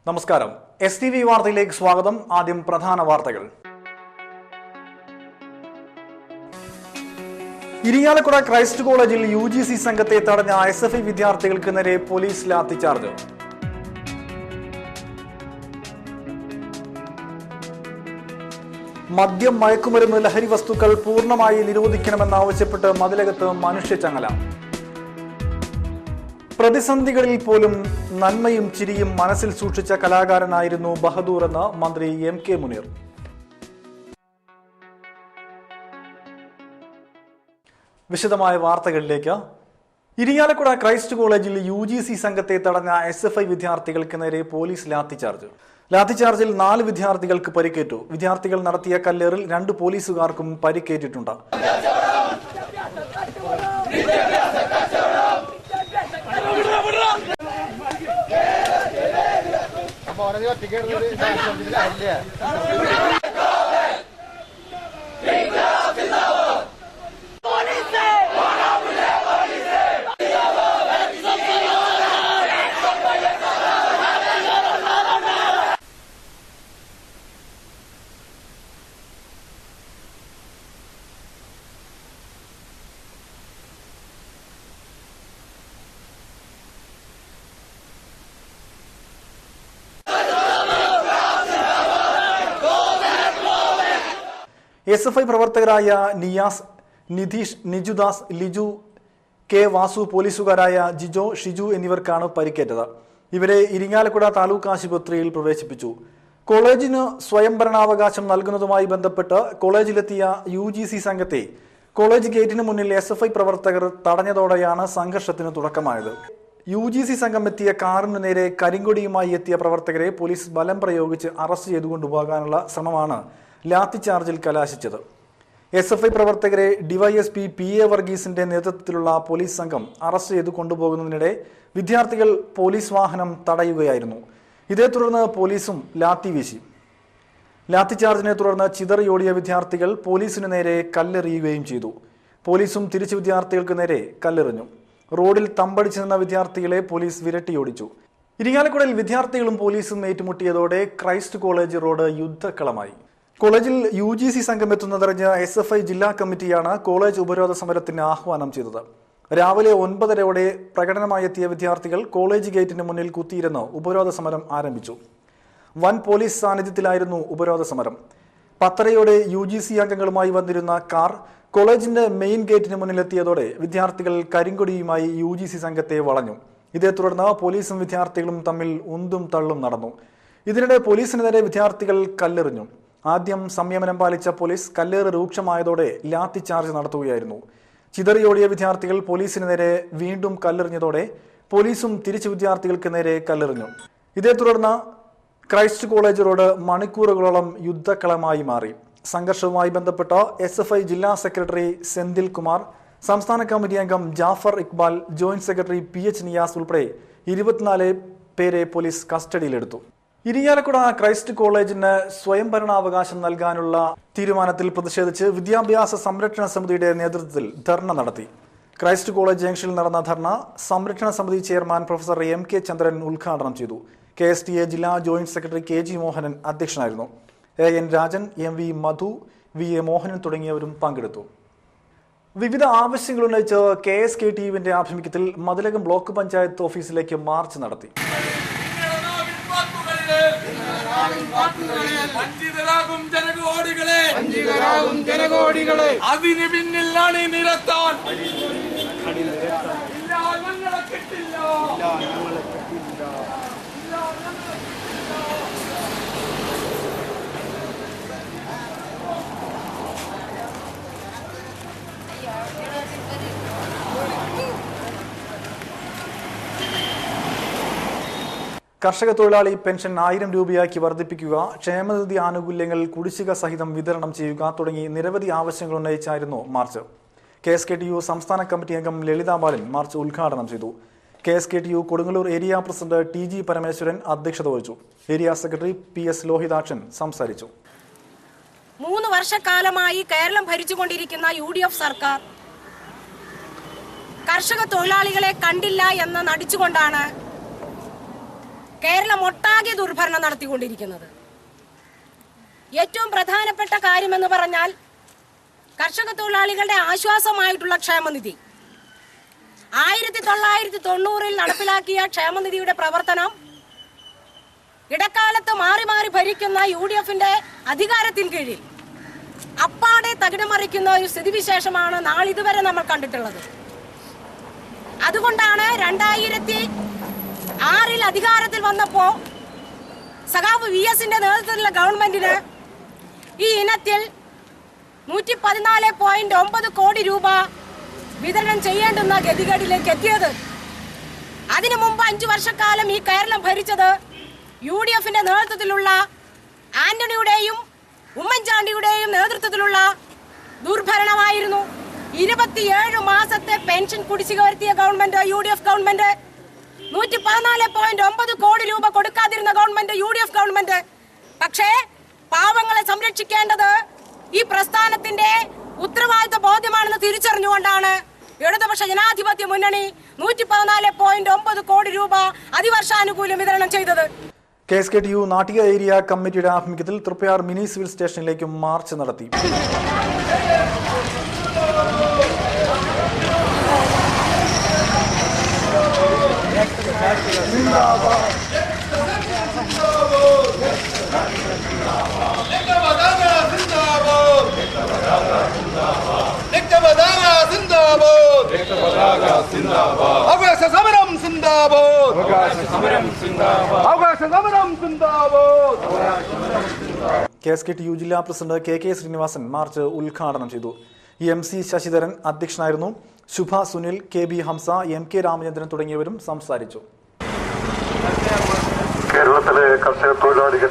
നമസ്കാരം. STV വാർത്തയിലേക്ക് സ്വാഗതം. ആദ്യം പ്രധാന വാർത്തകൾ. ഇരിങ്ങാലക്കുട ക്രൈസ്റ്റ് കോളേജിൽ UGC സംഘത്തെ തടഞ്ഞ SFI വിദ്യാർത്ഥികൾക്ക് നേരെ പോലീസ് ലാത്തിച്ചാർജ്. മദ്യം, മയക്കുമരുന്ന്, ലഹരി വസ്തുക്കൾ പൂർണ്ണമായി നിരോധിക്കണമെന്നാവശ്യപ്പെട്ട് മതിലകത്ത് മനുഷ്യച്ചങ്ങല. പ്രതിസന്ധികളിൽ പോലും നന്മയും ചിരിയും മനസ്സിൽ സൂക്ഷിച്ച കലാകാരനായിരുന്നു ബഹദൂർ എന്ന് മന്ത്രി MK മുനീർ. വിശദമായ വാർത്തകളിലേക്ക്. ഇരിങ്ങാലക്കുട ക്രൈസ്റ്റ് കോളേജിൽ UGC സംഘത്തെ തടഞ്ഞ SFI വിദ്യാർത്ഥികൾക്ക് നേരെ പോലീസ് ലാത്തിച്ചാർജ്. ലാത്തിച്ചാർജിൽ 4 വിദ്യാർത്ഥികൾക്ക് പരിക്കേറ്റു. വിദ്യാർത്ഥികൾ നടത്തിയ കല്ലേറിൽ 2 പോലീസുകാർക്കും പരിക്കേറ്റിട്ടുണ്ട്. SFI പ്രവർത്തകരായ നിയാസ്, നിധീഷ്, നിജുദാസ്, ലിജു, K വാസു, പോലീസുകാരായ ജിജോ, ഷിജു എന്നിവർക്കാണ് പരിക്കേറ്റത്. ഇവരെ ഇരിങ്ങാലക്കുട താലൂക്ക് ആശുപത്രിയിൽ പ്രവേശിപ്പിച്ചു. കോളേജിന് സ്വയംഭരണാവകാശം നൽകുന്നതുമായി ബന്ധപ്പെട്ട് കോളേജിലെത്തിയ UGC സംഘത്തെ കോളേജ് ഗേറ്റിന് മുന്നിൽ SFI പ്രവർത്തകർ തടഞ്ഞതോടെയാണ് സംഘർഷത്തിന് തുടക്കമായത്. UGC സംഘം എത്തിയ കാറിനു നേരെ കരിങ്കൊടിയുമായി എത്തിയ പ്രവർത്തകരെ പോലീസ് ബലം പ്രയോഗിച്ച് അറസ്റ്റ് ചെയ്തുകൊണ്ടുപോകാനുള്ള ശ്രമമാണ് ലാത്തിച്ചാർജിൽ കലാശിച്ചത്. SFI പ്രവർത്തകരെ DYSP PA വർഗീസിന്റെ നേതൃത്വത്തിലുള്ള പോലീസ് സംഘം അറസ്റ്റ് ചെയ്തു കൊണ്ടുപോകുന്നതിനിടെ വിദ്യാർത്ഥികൾ പോലീസ് വാഹനം തടയുകയായിരുന്നു. ഇതേ തുടർന്ന് പോലീസും ലാത്തി വീശി. ലാത്തിച്ചാർജിനെ തുടർന്ന് ചിതറിയോടിയ വിദ്യാർത്ഥികൾ പോലീസിനു നേരെ കല്ലെറിയുകയും ചെയ്തു. പോലീസും തിരിച്ചു വിദ്യാർത്ഥികൾക്ക് നേരെ കല്ലെറിഞ്ഞു. റോഡിൽ തമ്പടിച്ചു നിന്ന വിദ്യാർത്ഥികളെ പോലീസ് വിരട്ടിയോടിച്ചു. ഇരിങ്ങാലക്കുടയിൽ വിദ്യാർത്ഥികളും പോലീസും ഏറ്റുമുട്ടിയതോടെ ക്രൈസ്റ്റ് കോളേജ് റോഡ് യുദ്ധക്കളമായി. കോളേജിൽ UGC സംഘം എത്തുന്നതറിഞ്ഞ് SFI ജില്ലാ കമ്മിറ്റിയാണ് കോളേജ് ഉപരോധ സമരത്തിന് ആഹ്വാനം ചെയ്തത്. രാവിലെ 9:30 പ്രകടനമായി എത്തിയ വിദ്യാർത്ഥികൾ കോളേജ് ഗേറ്റിന് മുന്നിൽ കുത്തിയിരുന്ന് ഉപരോധ സമരം ആരംഭിച്ചു. വൻ പോലീസ് സാന്നിധ്യത്തിലായിരുന്നു ഉപരോധ സമരം. 10:30 UGC അംഗങ്ങളുമായി വന്നിരുന്ന കാർ കോളേജിന്റെ മെയിൻ ഗേറ്റിന് മുന്നിലെത്തിയതോടെ വിദ്യാർത്ഥികൾ കരിങ്കൊടിയുമായി UGC സംഘത്തെ വളഞ്ഞു. ഇതേ തുടർന്ന് പോലീസും വിദ്യാർത്ഥികളും തമ്മിൽ ഉന്തും തള്ളും നടന്നു. ഇതിനിടെ പോലീസിനെതിരെ വിദ്യാർത്ഥികൾ കല്ലെറിഞ്ഞു. ആദ്യം സംയമനം പാലിച്ച പോലീസ് കല്ലേറ് രൂക്ഷമായതോടെ ലാത്തി ചാർജ് നടത്തുകയായിരുന്നു. ചിതറിയോടിയ വിദ്യാർത്ഥികൾ പോലീസിന് നേരെ വീണ്ടും കല്ലെറിഞ്ഞതോടെ പോലീസും തിരിച്ചു വിദ്യാർത്ഥികൾക്ക് നേരെ കല്ലെറിഞ്ഞു. ഇതേ തുടർന്ന് ക്രൈസ്റ്റ് കോളേജ് റോഡ് മണിക്കൂറുകളോളം യുദ്ധക്കളമായി മാറി. സംഘർഷവുമായി ബന്ധപ്പെട്ട് SFI ജില്ലാ സെക്രട്ടറി സെന്തിൽ കുമാർ, സംസ്ഥാന കമ്മിറ്റി അംഗം Jafar Iqbal, joint secretary PH Niyas ഉൾപ്പെടെ 24 പേരെ പോലീസ് കസ്റ്റഡിയിലെടുത്തു. ഇരിങ്ങാലക്കുട ക്രൈസ്റ്റ് കോളേജിന് സ്വയംഭരണാവകാശം നൽകാനുള്ള തീരുമാനത്തിൽ പ്രതിഷേധിച്ച് വിദ്യാഭ്യാസ സംരക്ഷണ സമിതിയുടെ നേതൃത്വത്തിൽ ധർണ നടത്തി. ക്രൈസ്റ്റ് കോളേജ് ജംഗ്ഷനിൽ നടന്ന ധർണ സംരക്ഷണ സമിതി ചെയർമാൻ പ്രൊഫസർ MK ചന്ദ്രൻ ഉദ്ഘാടനം ചെയ്തു. KSTA ജില്ലാ ജോയിന്റ് സെക്രട്ടറി KG മോഹനൻ അധ്യക്ഷനായിരുന്നു. AN Rajan, MV Madhu, VA Mohanan തുടങ്ങിയവരും പങ്കെടുത്ു. വിവിധ ആവശ്യങ്ങൾ ഉന്നയിച്ച് KSKTUവിന്റെ ആഭിമുഖ്യത്തിൽ മതിലകം ബ്ലോക്ക് പഞ്ചായത്ത് ഓഫീസിലേക്ക് മാർച്ച് നടത്തി. വഞ്ചിതരാകും ജനകോടികളെ അതിന് പിന്നിൽ അണിനിരത്താൻ ഞങ്ങളെ കിട്ടില്ല. കർഷക തൊഴിലാളി പെൻഷൻ 1000 രൂപയാക്കി വർദ്ധിപ്പിക്കുക, ക്ഷേമനിധി ആനുകൂല്യങ്ങൾ കുടിശ്ശിക സഹിതം വിതരണം ചെയ്യുക തുടങ്ങി നിരവധി ആവശ്യങ്ങൾ ഉന്നയിച്ചായിരുന്നു മാർച്ച്. KSKTU സംസ്ഥാന കമ്മിറ്റി അംഗം ലളിത ബാലൻ മാർച്ച് ഉദ്ഘാടനം ചെയ്തു. KSKTU Kodungallur area president TG Parameswaran അധ്യക്ഷത വഹിച്ചു. ഏരിയ സെക്രട്ടറി PS ലോഹിതാക്ഷൻ സംസാരിച്ചു. 3 വർഷക്കാലമായി കേരളം ഭരിച്ചുകൊണ്ടിരിക്കുന്ന UDF സർക്കാർ കർഷക തൊഴിലാളികളെ കണ്ടില്ല എന്ന് നടിച്ചുകൊണ്ടാണ് കേരളം ഒട്ടാകെ ദുർഭരണം നടത്തിക്കൊണ്ടിരിക്കുന്നത്. ഏറ്റവും പ്രധാനപ്പെട്ട കാര്യമെന്ന് പറഞ്ഞാൽ കർഷക തൊഴിലാളികളുടെ ആശ്വാസമായിട്ടുള്ള ക്ഷേമനിധി. 1990 നടപ്പിലാക്കിയ ക്ഷേമനിധിയുടെ പ്രവർത്തനം ഇടക്കാലത്ത് മാറി മാറി ഭരിക്കുന്ന UDF-ന്റെ അധികാരത്തിന് കീഴിൽ അപ്പാടെ തകിടമറിക്കുന്ന ഒരു സ്ഥിതിവിശേഷമാണ് നാളിതുവരെ നമ്മൾ കണ്ടിട്ടുള്ളത്. അതുകൊണ്ടാണ് 2006 അധികാരത്തിൽ വന്നപ്പോൾ സഖാവ് VS-ന്റെ നേതൃത്വത്തിലുള്ള ഗവൺമെന്റിന് ഈ ഇനത്തിൽ 114.9 കോടി രൂപ വിതരണം ചെയ്യേണ്ടുന്ന ഗതികേടിലേക്ക് എത്തിയത്. അതിനു മുമ്പ് 5 വർഷക്കാലം ഈ കേരളം ഭരിച്ചത് UDF-ന്റെ നേതൃത്വത്തിലുള്ള ആന്റണിയുടെയും ഉമ്മൻചാണ്ടിയുടെയും നേതൃത്വത്തിലുള്ള ദുർഭരണമായിരുന്നു. 27 മാസത്തെ പെൻഷൻ കുടിശ്ശിക വരുത്തിയ ഗവൺമെന്റ് UDF ഗവൺമെന്റ്, 114.9 കോടി രൂപ കൊടുക്കാതിരുന്ന ഗവൺമെന്റ് UDF ഗവൺമെന്റ്. പക്ഷേ പാവങ്ങളെ സംരക്ഷിക്കേണ്ടത് ഈ പ്രസ്ഥാനത്തിന്റെ ഉത്തരവാദിത്ത ബോധ്യമാണെന്ന് തിരിച്ചറിഞ്ഞുകൊണ്ടാണ് ഇടതുപക്ഷ ജനാധിപത്യ മുന്നണി 114.9 കോടി രൂപ അതിവർഷാനുകൂല്യം വിതരണം ചെയ്തത്. KSKTU നാട്ടിക ഏരിയ കമ്മിറ്റിയുടെ ആഭിമുഖ്യത്തിൽ തൃപ്പയാർ മിനി സിവിൽ സ്റ്റേഷനിലേക്ക് മാർച്ച് നടത്തി. KSKTU ജില്ലാ പ്രസിഡന്റ് KK ശ്രീനിവാസൻ മാർച്ച് ഉദ്ഘാടനം ചെയ്തു. MC ശശിധരൻ അധ്യക്ഷനായിരുന്നു. ശുഭ സുനിൽ, KB ഹംസ, MK രാമചന്ദ്രൻ തുടങ്ങിയവരും സംസാരിച്ചു. കേരളത്തിലെ കർഷക തൊഴിലാളികൾ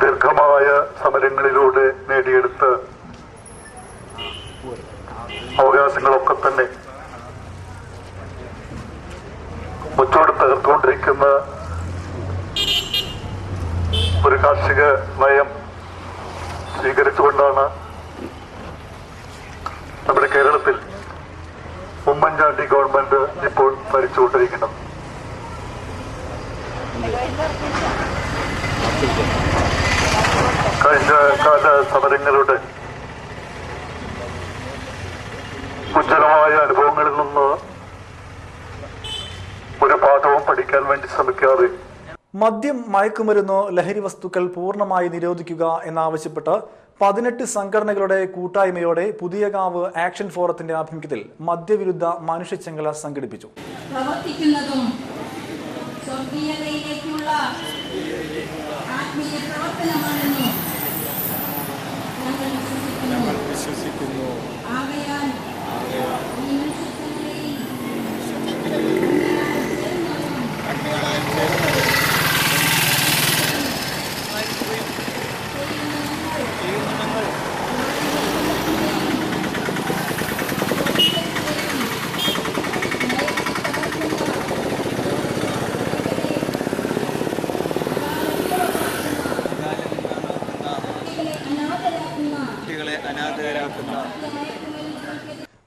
ദീർഘമായ സമരങ്ങളിലൂടെ നേടിയെടുത്ത അവകാശങ്ങളൊക്കെ തന്നെ മുച്ചോട് തകർത്തുകൊണ്ടിരിക്കുന്ന ഒരു കാർഷിക നയം സ്വീകരിച്ചുകൊണ്ടാണ് നമ്മുടെ കേരളത്തിൽ ഉമ്മൻചാണ്ടി ഗവൺമെന്റ് ഇപ്പോൾ ഭരിച്ചുകൊണ്ടിരിക്കുന്നത്. കഴിഞ്ഞ കാല സമരങ്ങളുടെ ഉജ്ജ്വലമായ അനുഭവങ്ങളിൽ നിന്ന് ഒരു പാഠവും പഠിക്കാൻ വേണ്ടി ശ്രമിക്കാതെ മദ്യം, മയക്കുമരുന്ന്, ലഹരി വസ്തുക്കൾ പൂർണ്ണമായി നിരോധിക്കുക എന്നാവശ്യപ്പെട്ട് 18 സംഘടനകളുടെ കൂട്ടായ്മയോടെ പുതിയകാവ് ആക്ഷൻ ഫോറത്തിന്റെ ആഭിമുഖ്യത്തിൽ മദ്യവിരുദ്ധ മനുഷ്യച്ചങ്ങല സംഘടിപ്പിച്ചു. പ്രവർത്തിക്കുന്നതും സ്വർഗീയതയിലേക്കുള്ള ആത്മീയ പ്രവർത്തനമാണെന്ന് ഞങ്ങൾ വിശ്വസിക്കുന്നു. ആകയാൽ ഈ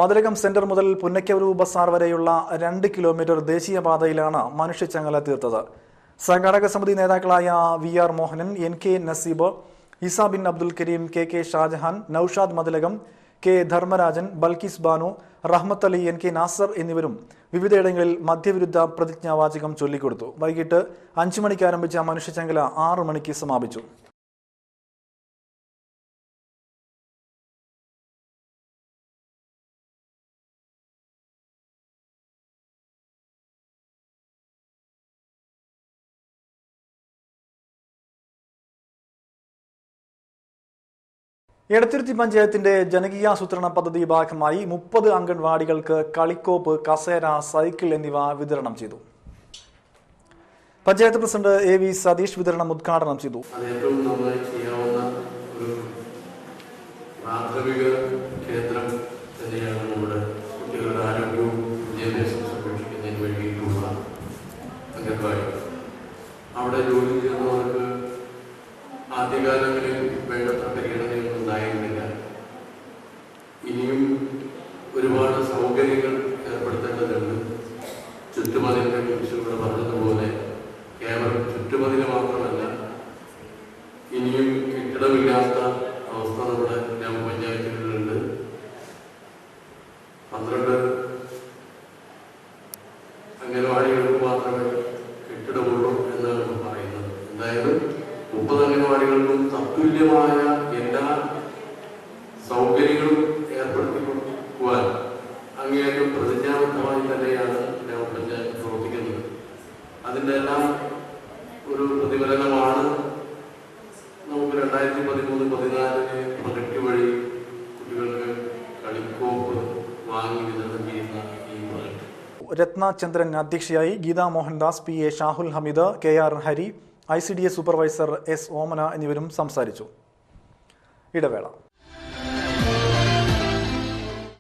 മതിലകം സെന്റർ മുതൽ പുന്നക്കവരു ബസാർ വരെയുള്ള 2 കിലോമീറ്റർ ദേശീയപാതയിലാണ് മനുഷ്യച്ചങ്ങല തീർത്തത്. സംഘാടക സമിതി നേതാക്കളായ VR Mohanan, NK Naseeb, Isa bin Abdul Kareem, KK Shajahan, Naushad Mathilakam, K Dharmarajan, Balkis Banu, Rahmath Ali, NK Nasar എന്നിവരും വിവിധയിടങ്ങളിൽ മദ്യവിരുദ്ധ പ്രതിജ്ഞാവാചകം ചൊല്ലിക്കൊടുത്തു. വൈകിട്ട് 5 മണിക്ക് ആരംഭിച്ച മനുഷ്യച്ചങ്ങല 6 മണിക്ക് സമാപിച്ചു. എടത്തുരുത്തി പഞ്ചായത്തിന്റെ ജനകീയാസൂത്രണ പദ്ധതി ഭാഗമായി 30 അംഗൻവാടികൾക്ക് കളിക്കോപ്പ്, കസേര, സൈക്കിൾ എന്നിവ വിതരണം ചെയ്തു. പഞ്ചായത്ത് പ്രസിഡന്റ് AV സതീഷ് വിതരണം ഉദ്ഘാടനം ചെയ്തു. ഏറ്റവും നന്നായി ചെയ്യാവുന്ന ഒരു പ്രാഥമിക കേന്ദ്രം തന്നെയാണ് നമ്മുടെ കുട്ടികളുടെ ആരോഗ്യവും വിദ്യാഭ്യാസവും സംരക്ഷിക്കുന്നതിന് വേണ്ടിയിട്ടുള്ള അംഗൻവാടി. അവിടെ ജോലി ചെയ്യുന്നവർക്ക് ആദ്യകാലങ്ങളിൽ വേണ്ടത്ര പരിഗണനയൊന്നും ഉണ്ടായിരുന്നില്ല. ഇനിയും ഒരുപാട് സൗകര്യങ്ങൾ ഏർപ്പെടുത്തേണ്ടതുണ്ട്. ചുറ്റുമതിലിന്റെ 20 മാത്രമല്ല, ഇനിയും കെട്ടിടമില്ലാത്ത അവസ്ഥ നമ്മുടെ ഗ്രാമപഞ്ചായത്തുകളിലുണ്ട്. 12 അംഗനവാടികൾക്ക് മാത്രമേ കെട്ടിടമുള്ളൂ എന്നാണ് പറയുന്നത്. എന്തായാലും 30 അംഗനവാടികൾക്കും തത്തുല്യമായ എല്ലാ സൗകര്യങ്ങളും ഏർപ്പെടുത്തി കൊടുക്കുവാൻ അങ്ങേയറ്റം പ്രതിജ്ഞാബദ്ധമായി തന്നെയാണ് ഗ്രാമപഞ്ചായത്ത് പ്രവർത്തിക്കുന്നത്. അതിൻ്റെ എല്ലാം ഒരു പ്രതിഫലനമാണ് നമുക്ക് 2013-14 പ്രൊജക്ട് വഴി കുട്ടികൾക്ക് കളിക്കോപ്പ് വാങ്ങി വിതരണം ചെയ്യുന്ന ഈ പ്രൊജക്ട്. രത്നചന്ദ്രൻ അധ്യക്ഷയായി, Geetha Mohandas, PA Shahul Hameed, KR Hari, ICDS supervisor S Omana എന്നിവരും സംസാരിച്ചു. ഇടവേള.